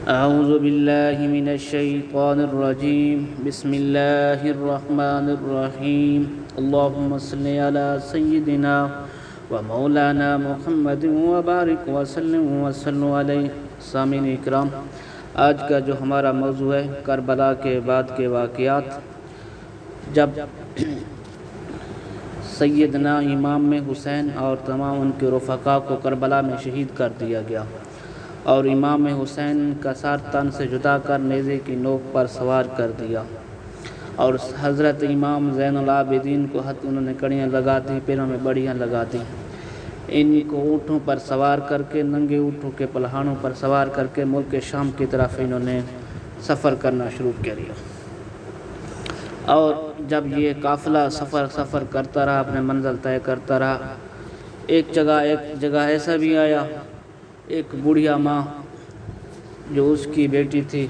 اعوذ باللہ من الشیطان الرجیم بسم اللہ الرحمن الرحیم اللہم صلی علی سیدنا و مولانا محمد وبارک وسلم علیہ۔ سامعین اکرام، آج کا جو ہمارا موضوع ہے کربلا کے بعد کے واقعات۔ جب سیدنا امام حسین اور تمام ان کے رفقا کو کربلا میں شہید کر دیا گیا، اور امام حسین کا سر تن سے جدا کر نیزے کی نوک پر سوار کر دیا، اور حضرت امام زین العابدین کو انہوں نے کڑیاں لگا دی، پیروں میں بڑیاں لگا دی، ان کو اونٹوں پر سوار کر کے، ننگے اونٹوں کے پلہانوں پر سوار کر کے ملک شام کی طرف انہوں نے سفر کرنا شروع کر دیا۔ اور جب یہ قافلہ سفر کرتا رہا، اپنے منزل طے کرتا رہا، ایک جگہ ایسا بھی آیا، ایک بوڑھیا ماں جو اس کی بیٹی تھی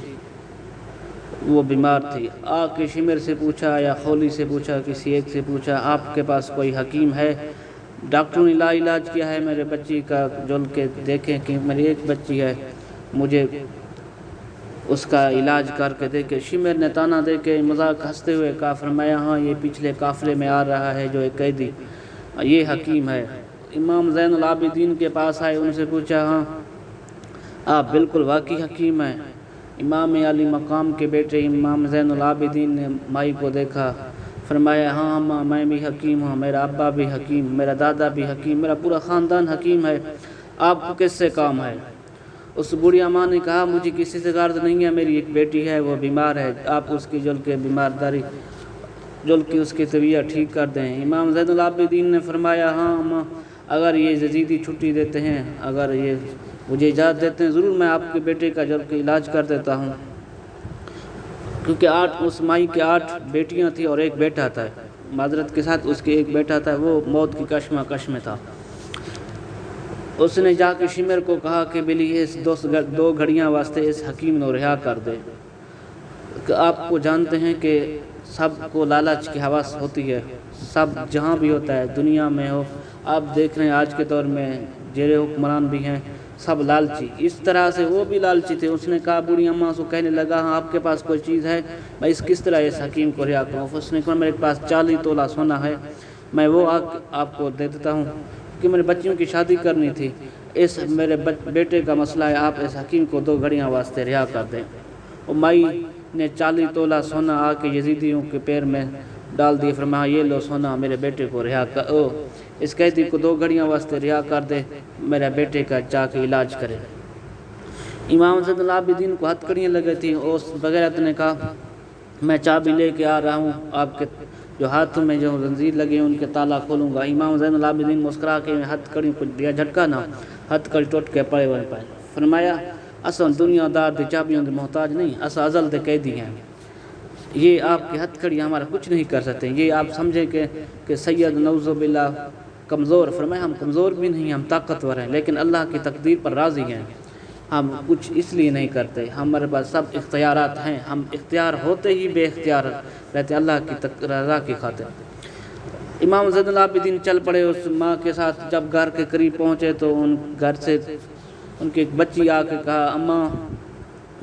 وہ بیمار تھی، آ کے شمر سے پوچھا یا خولی سے پوچھا، کسی ایک سے پوچھا، آپ کے پاس کوئی حکیم ہے؟ ڈاکٹروں نے لا علاج کیا ہے، میرے بچی کا جل کے دیکھیں کہ میری ایک بچی ہے، مجھے اس کا علاج کر کے دیکھیں۔ شمر نے تانا دے کے مذاق ہنستے ہوئے کہا، فرمایا ہاں یہ پچھلے قافلے میں آ رہا ہے جو ایک قیدی، یہ حکیم ہے۔ امام زین العابدین کے پاس آئے، ان سے پوچھا، ہاں آپ بالکل واقعی حکیم ہیں؟ امام علی مقام کے بیٹے امام زین العابدین نے مائی کو دیکھا، فرمایا ہاں ماں میں بھی حکیم ہوں، میرا ابا بھی حکیم، میرا دادا بھی حکیم، میرا پورا خاندان حکیم ہے، آپ کو کس سے کام ہے؟ اس بوڑھیا ماں نے کہا، مجھے کسی سے غرض نہیں ہے، میری ایک بیٹی ہے وہ بیمار ہے، آپ اس کی جل کے بیمارداری جل کی اس کی طبیعت ٹھیک کر دیں۔ امام زین العابدین نے فرمایا، ہاں ماں اگر یہ جدیدی چھٹی دیتے ہیں، اگر یہ مجھے اجازت دیتے ہیں، ضرور میں آپ کے بیٹے کا جل کے علاج کر دیتا ہوں، کیونکہ اس مائی کے 8 بیٹیاں تھیں اور ایک بیٹا تھا، معذرت کے ساتھ اس کے ایک بیٹا تھا، وہ موت کی کشمکش میں تھا۔ اس نے جا کے شمر کو کہا کہ بلی اس 2 گھڑیاں واسطے اس حکیم نو رہا کر دے، کہ آپ کو جانتے ہیں کہ سب کو لالچ کی حوث ہوتی ہے، سب جہاں بھی ہوتا ہے، دنیا میں ہو، آپ دیکھ رہے ہیں آج کے دور میں جیرے حکمران بھی ہیں، سب لالچی، اس طرح سے وہ بھی لالچی تھے۔ اس نے کہا، بوڑھی اماں سے کہنے لگا، ہاں آپ کے پاس کوئی چیز ہے، میں کس طرح اس حکیم کو رہا کروں؟ اس نے کہا، میرے پاس 40 تولہ سونا ہے، میں وہ آپ کو دے دیتا ہوں، کہ میرے بچیوں کی شادی کرنی تھی، اس میرے بیٹے کا مسئلہ ہے، آپ اس حکیم کو 2 گھڑیاں واسطے رہا کر دیں۔ وہ مائی نے 40 تولہ سونا آ کے یزیدیوں کے پیر میں ڈال دیے، فرمایا یہ لو سونا، میرے بیٹے کو اس قیدی کو 2 گھڑیاں واسطے رہا کر دے، میرے بیٹے کا جا کے علاج کرے۔ امام زین العابدین کو ہتھ کڑیاں لگے تھیں، اس بغیرت نے کہا، میں چابی لے کے آ رہا ہوں، آپ کے جو ہاتھوں میں جو زنجیر لگے ہیں ان کے تالا کھولوں گا۔ امام زین العابدین مسکرا کے ہتھ کڑی کو دیا جھٹکا نہ، ہتھ کڑی ٹوٹ کے پڑے ہوئے پائے، فرمایا اصل دنیا دار دی چابیوں دے محتاج نہیں، اصل ازل دے قیدی ہیں، یہ آپ کی ہتھ کڑی ہمارا کچھ نہیں کر سکتے، یہ آپ سمجھیں کہ سید نعوذ باللہ کمزور، فرمایا ہم کمزور بھی نہیں، ہم طاقتور ہیں، لیکن اللہ کی تقدیر پر راضی ہیں، ہم کچھ اس لیے نہیں کرتے، ہمارے پاس سب اختیارات ہیں، ہم اختیار ہوتے ہی بے اختیار رہتے اللہ کی رضا کی خاطر۔ امام زین العابدین چل پڑے اس ماں کے ساتھ، جب گھر کے قریب پہنچے تو ان گھر سے ان کی ایک بچی آ کے کہا، اماں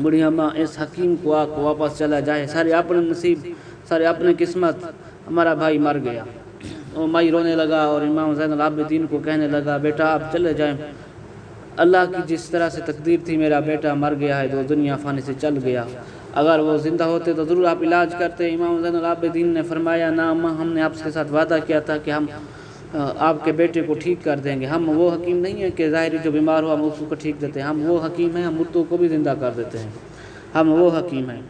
بڑھی اماں اس حکیم کو آ کے واپس چلا جائے، سارے اپنے نصیب، سارے اپنے قسمت، ہمارا بھائی مر گیا۔ وہ مائی رونے لگا اور امام زین العابدین کو کہنے لگا، بیٹا آپ چلے جائیں، اللہ کی جس طرح سے تقدیر تھی، میرا بیٹا مر گیا ہے، وہ دنیا فانی سے چل گیا، اگر وہ زندہ ہوتے تو ضرور آپ علاج کرتے۔ امام زین العابدین نے فرمایا، نہ اماں ہم نے آپ کے ساتھ وعدہ کیا تھا کہ ہم آپ کے بیٹے کو ٹھیک کر دیں گے، ہم وہ حکیم نہیں ہیں کہ ظاہری جو بیمار ہو ہم اس کو ٹھیک دیتے ہیں، ہم وہ حکیم ہیں، ہم مردوں کو بھی زندہ کر دیتے ہیں، ہم وہ حکیم ہیں۔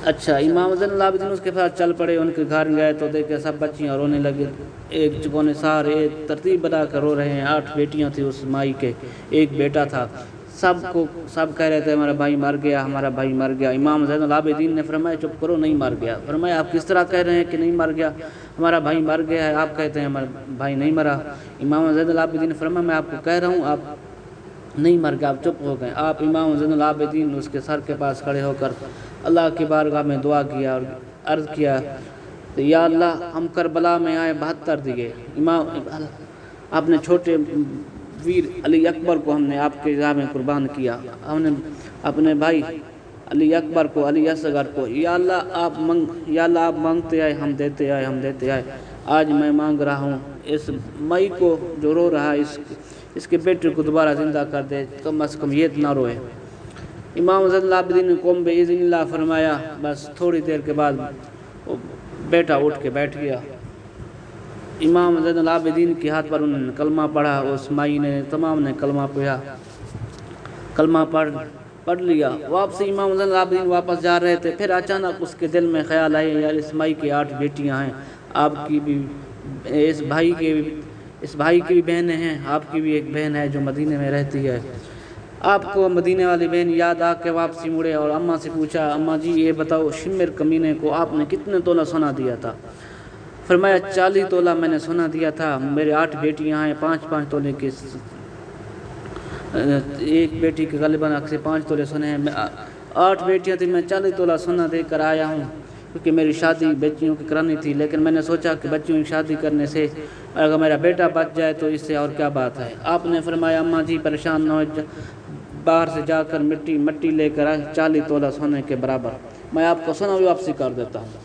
اچھا، امام زین العابدین اس کے پاس چل پڑے، ان کے گھر گئے تو دیکھے سب بچیاں رونے لگے، ایک چکونے سارے ایک ترتیب بنا کر رو رہے ہیں، 8 بیٹیاں تھیں اس مائی کے، ایک بیٹا تھا، سب کہہ رہے تھے ہمارا بھائی مر گیا، ہمارا بھائی مر گیا۔ امام زین العابدین نے فرمایا، چپ کرو، نہیں مر گیا۔ فرمایا، آپ کس طرح کہہ رہے ہیں کہ نہیں مر گیا، ہمارا بھائی مر گیا ہے، آپ کہتے ہیں ہمارا بھائی نہیں مرا۔ امام زین العابدین نے فرمایا، میں آپ کو کہہ رہا ہوں آپ نہیں مر گیا، آپ چپ ہو گئے۔ آپ امام زین العابدین اس کے سر کے پاس کھڑے ہو کر اللہ کی بارگاہ میں دعا کیا اور عرض کیا، یا اللہ ہم کربلا میں آئے 72 دیے، امام اپنے چھوٹے ویر علی اکبر کو ہم نے آپ کے راہ میں قربان کیا، ہم نے اپنے بھائی علی اکبر کو، علی اصغر کو، یا اللہ آپ مانگتے آئے، ہم دیتے آئے، آج میں مانگ رہا ہوں اس مئی کو جو رو رہا ہے اس کے بیٹے کو دوبارہ زندہ کر دے، کم از کم یہ نہ روئے۔ امام زین العابدین نے قوم باذن اللہ فرمایا، بس تھوڑی دیر کے بعد وہ بیٹا اٹھ کے بیٹھ گیا۔ امام زین العابدین کے ہاتھ پر انہوں نے کلمہ پڑھا، اس مائی نے تمام نے کلمہ پڑھا، کلمہ پڑھ لیا۔ واپسی امام زین العابدین واپس جا رہے تھے، پھر اچانک اس کے دل میں خیال آئے، یار اس مائی کی 8 بیٹیاں ہیں، آپ کی بھی اس بھائی کی بھی بہنیں ہیں، آپ کی بھی ایک بہن ہے جو مدینے میں رہتی ہے۔ آپ کو مدینے والی بہن یاد آ کے واپسی مڑے اور اماں سے پوچھا، اماں جی یہ بتاؤ شمر کمینے کو آپ نے کتنے تولہ سونا دیا تھا؟ فرمایا 40 تولہ میں نے سونا دیا تھا، میرے 8 بیٹیاں ہیں، 5 تولے کی، ایک بیٹی کے غالباً 5 تولے سونے ہیں، 8 بیٹیاں تھیں، میں 40 تولہ سونا دے کر آیا ہوں، کیونکہ میری شادی بچیوں کی کرانی تھی، لیکن میں نے سوچا کہ بچیوں کی شادی کرنے سے اگر میرا بیٹا بچ جائے تو اس سے اور کیا بات ہے۔ آپ نے فرمایا اماں جی پریشان نہ ہو، باہر سے جا کر مٹی لے کر آئے 40 تولہ سونے کے برابر، میں آپ کو سونا بھی واپسی کر دیتا ہوں۔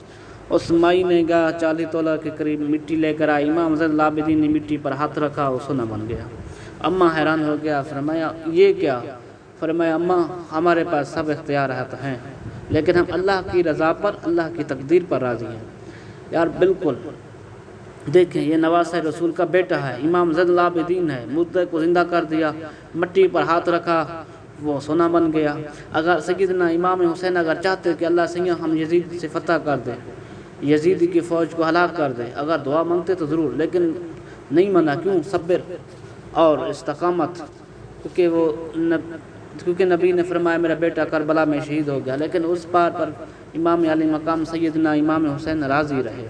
اس مائی نے گیا 40 تولہ کے قریب مٹی لے کر آئی، امام زین العابدین نے مٹی پر ہاتھ رکھا، وہ سونا بن گیا۔ اماں حیران ہو گیا، فرمایا یہ کیا؟ فرمایا اماں ہمارے پاس سب اختیارات ہیں، لیکن ہم اللہ کی رضا پر، اللہ کی تقدیر پر راضی ہیں۔ یار بالکل دیکھیں، یہ نواسہ رسول کا بیٹا ہے، امام زین العابدین ہے، مردے کو زندہ کر دیا، مٹی پر ہاتھ رکھا، وہ سونا بن گیا۔ اگر سیدنا امام حسین اگر چاہتے کہ اللہ سیاں ہم یزید سے فتح کر دے، یزید کی فوج کو ہلاک کر دے، اگر دعا مانگتے تو ضرور، لیکن نہیں منا، کیوں؟ صبر اور استقامت، کیونکہ نبی نے فرمایا میرا بیٹا کربلا میں شہید ہو گیا، لیکن اس بات پر امام علی مقام سیدنا امام حسین راضی رہے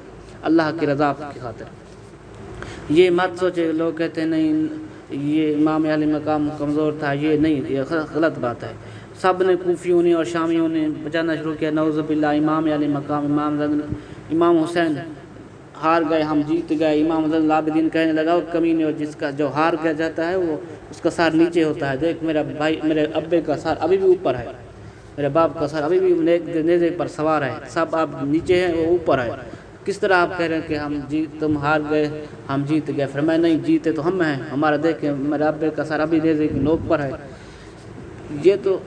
اللہ کی رضا کی خاطر۔ یہ مت سوچے لوگ کہتے ہیں نہیں یہ امام علی مقام کمزور تھا، یہ نہیں، یہ غلط بات ہے۔ سب نے کوفیوں نے اور شامیوں نے بجانا شروع کیا نعوذ باللہ امام علی مقام، امام حسین ہار گئے، ہم جیت گئے۔ امام زین العابدین کہنے لگا وہ کمینے، اور جس کا جو ہار گیا جاتا ہے وہ اس کا سار نیچے ہوتا ہے، دیکھ میرا بھائی، میرے ابے کا سار ابھی بھی اوپر ہے، میرے باپ کا سار ابھی بھی نیزے پر سوار ہے، سب آپ نیچے ہیں وہ اوپر ہے، کس طرح آپ کہہ رہے ہیں کہ تم ہار گئے ہم جیت گئے؟ فرمایا نہیں، جیتے تو ہم ہیں، ہمارا دیکھیں میرے ابے کا سار ابھی نیزے کی نوک پر ہے۔ یہ تو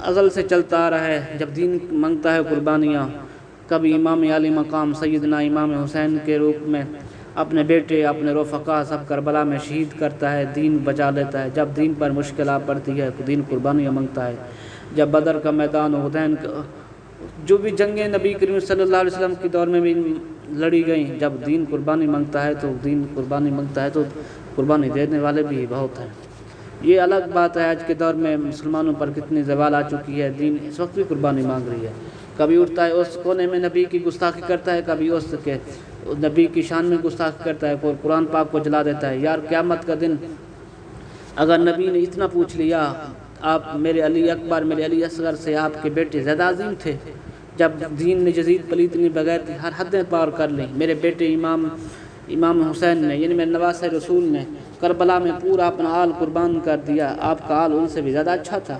ازل سے چلتا آ رہا ہے، جب دین منگتا ہے قربانیاں، کبھی امام علی مقام سیدنا امام حسین کے روپ میں اپنے بیٹے، اپنے رفقا سب کربلا میں شہید کرتا ہے، دین بچا لیتا ہے۔ جب دین پر مشکلات پڑتی ہے دین قربانیاں منگتا ہے۔ جب بدر کا میدان، حدین کا، جو بھی جنگیں نبی کریم صلی اللہ علیہ وسلم کے دور میں بھی لڑی گئیں، جب دین قربانی منگتا ہے تو دین قربانی منگتا ہے تو قربانی دینے والے بھی بہت ہیں۔ یہ الگ بات ہے، آج کے دور میں مسلمانوں پر کتنی زوال آ چکی ہے، دین اس وقت بھی قربانی مانگ رہی ہے، کبھی اٹھتا ہے اس کونے میں نبی کی گستاخی کرتا ہے، کبھی اس کے نبی کی شان میں گستاخی کرتا ہے، کوئی قرآن پاک کو جلا دیتا ہے۔ یار قیامت کا دن اگر نبی نے اتنا پوچھ لیا، آپ میرے علی اکبر، میرے علی اصغر سے آپ کے بیٹے زیادہ عظیم تھے، جب دین نے جدید پلیتنی بغیر ہر حدیں پار کر لیں، میرے بیٹے امام حسین نے، یعنی میرے نواسہ رسول نے کربلا میں پورا اپنا آل قربان کر دیا، آپ کا آل ان سے بھی زیادہ اچھا تھا۔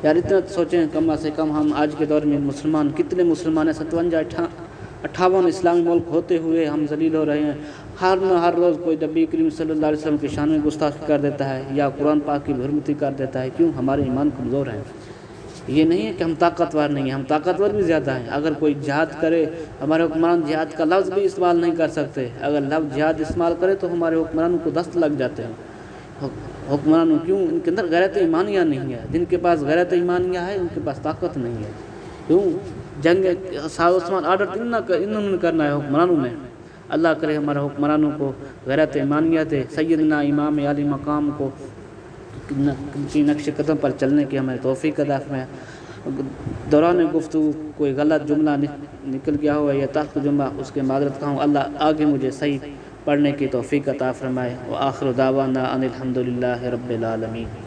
یار اتنا سوچیں، کم از کم ہم آج کے دور میں مسلمان، کتنے مسلمان ہیں، 57-58 اسلامی ملک ہوتے ہوئے ہم ذلیل ہو رہے ہیں۔ ہر روز کوئی نبی کریم صلی اللہ علیہ وسلم کی شان میں گستاخی کر دیتا ہے یا قرآن پاک کی حرمتی کر دیتا ہے، کیوں؟ ہمارے ایمان کمزور ہیں۔ یہ نہیں ہے کہ ہم طاقتور نہیں ہیں، ہم طاقتور بھی زیادہ ہیں۔ اگر کوئی جہاد کرے، ہمارے حکمران جہاد کا لفظ بھی استعمال نہیں کر سکتے، اگر لفظ جہاد استعمال کرے تو ہمارے حکمرانوں کو دست لگ جاتے ہیں۔ حکمرانوں کیوں؟ ان کے اندر غیرت ایمانیہ نہیں ہے، جن کے پاس غیرت ایمانیہ ہے ان کے پاس طاقت نہیں ہے۔ کیوں؟ جنگ عثمان آرڈر انہوں نے کرنا ہے حکمرانوں نے۔ اللہ کرے ہمارے حکمرانوں کو غیرت ایمانیہ دے، سیدنا امام علی مقام کو کی نقش قدم پر چلنے کی ہمیں توفیق عطا فرمائے۔ دوران گفتگو کوئی غلط جملہ نکل گیا ہو یا تلخ جملہ، اس کے معذرت خواہ ہوں، اللہ آگے مجھے صحیح پڑھنے کی توفیق عطا فرمائے۔ وآخر دعوانا ان الحمدللہ رب العالمین۔